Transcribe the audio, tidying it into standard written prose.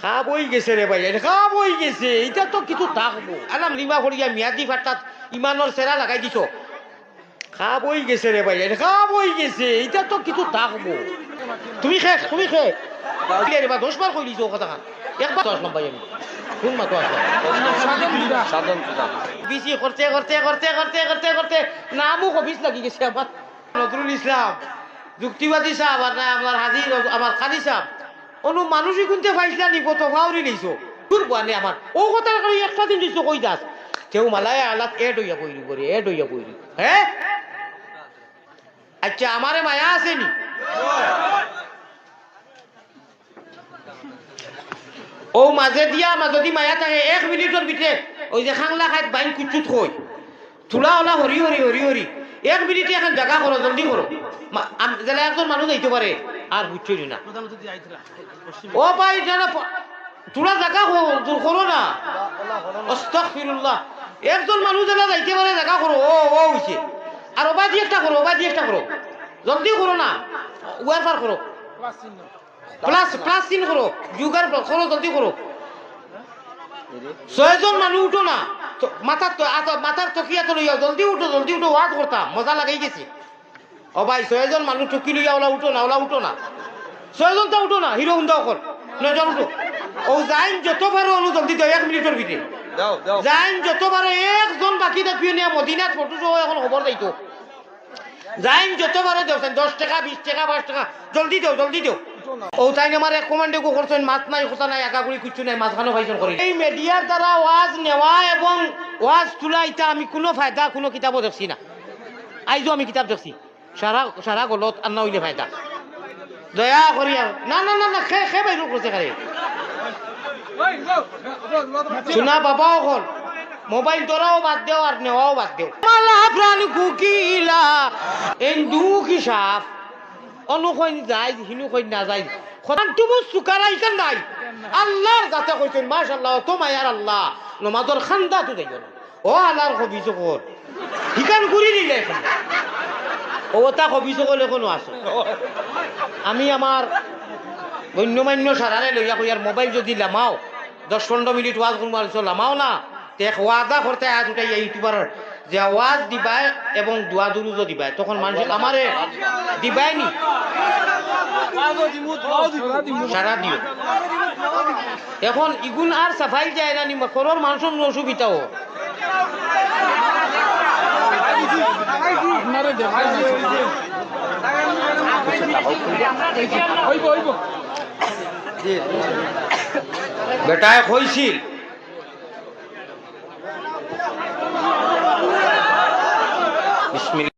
খাপ হয়ে গেছে রে ভাই, খাপ হয়ে গেছে, এটা তো কিছু থাকবো আলাম রিমা করিয়া মিয়াদি ফাটাত ইমানোর সেরা লাগাই দিছ। খাপ হয়ে গেছে রে ভাই, খাপ হয়ে গেছে, এটা তো কিছু থাকবো। তুমি খে রে বা 10 বার কই দিছো কথা খান, একবার তো আসলাম ভাই আমি, কোন মা তো আসলাম সাধন বিসি করতে করতে করতে করতে করতে করতে নামও অফিস লাগি গেছে আমার। নজরুল ইসলাম যুক্তিবাদী সাহেব আর না আমার হাজির আমার খালি সাহেব অনু মানুষই কোনতে পাইছিলা নি কত ভাউরি নিছো তোর বানে আমার ও কথা করে একটা দিন দিছো কই দাস কেউ মালায় আলাত এড হইয়া বইরি করে এড হইয়া বইরি। হ্যাঁ আচ্ছা আমারে মায়া আসেনি ও মাঝে দিয়া যদি মায়া থাকে 1 মিনিটের ভিতরে ওই যে খাংলা খাই বাইন কুচুত কই তুলা ওলা হরি হরি হরি হরি 1 মিনিটে এখন জায়গা করো জলদি করো যেন একজন মানুষ যাইতে পারে আর বুঝছই না ও ভাই জানা তুলা জায়গা দূর করো না আস্তাগফিরুল্লাহ একজন মানুষ যেন যাইতে পারে জায়গা করো ও ও হইছে আর ওবা দিয়ে একটা করো ওবা দিয়ে একটা করো জলদি করো না ওয়ার পার করো প্লাস প্লাস চিন করো যুগার করো জলদি করো 6 জন মানুষ উঠো না মাথার তকিয়া তো লইয়া জলদি উঠো ওয়াজ করতাম মজা লাগাই গেছে ও ভাই 6 জন মানুষ টকি লইয়া ওলা উঠো না 6 জন তো উঠো না হিরো হুন্দা কর 9 জন উঠো ও যাইন যত পারো অনু জলদি দাও 1 মিনিটের ভিতরে যাইন যত পারো একজন বাকি দেখিয়ে নিয়ে মদিনাত ফটো সহ এখন খবর দাইতো যাইন যত পারো দেও 10 টাকা 20 টাকা 5 টাকা জলদি দেও ও তাই আমার এক কমান্ডে কো করছেন মাছ নাই কথা নাই একাগুড়ি কিছু নাই মাঝখানো ভাইজন করি এই মিডিয়ার দ্বারা ওয়াজ নেওয়া এবং ওয়াজ তোলা এটা আমি কোনো ফায়দা কোনো কিতাবও দেখছি না। আইজো আমি কিতাব দেখছি সারা গলত আর না হইলে ফায়দা দয়া করি না না না না খে বাইর করছে খারে শোনা বাবাও হল মোবাইল ধরাও বাদ দেও আর নেওয়াও বাদ দেও মালা প্রাণ কুকিলা এই দুঃখী সাপ অনুকইন যায় হিনু কইন না যায় খতান তুমু সুকারাই কেন নাই আল্লাহর কাছে কইছেন মাশাআল্লাহ তো মায়ার আল্লাহ নমাজর খান্দা তো দেইও না ও আল্লাহর কবিজ কর হিকান ঘুরি দিলে এখন ও তা কবিজ কলে কোনো আছে আমি আমার গণ্যমান্য সারারে লইয়া কইয়ার মোবাইল যদি লামাও 10-15 মিনিট ওয়াজ করবো লামাও না তে ওয়াদা করতে আজ উঠাই ইউটিউবার যে আওয়াজ দিবাই এবং দোয়া দুরুজও দিবাই তখন মানুষ আমারে দিবাই নি সারা দিও এখন ইগুন আর সাফাই যায় না নি করোর মানুষের অসুবিধাও বেটায় কইছিল বিসমিল্লাহ।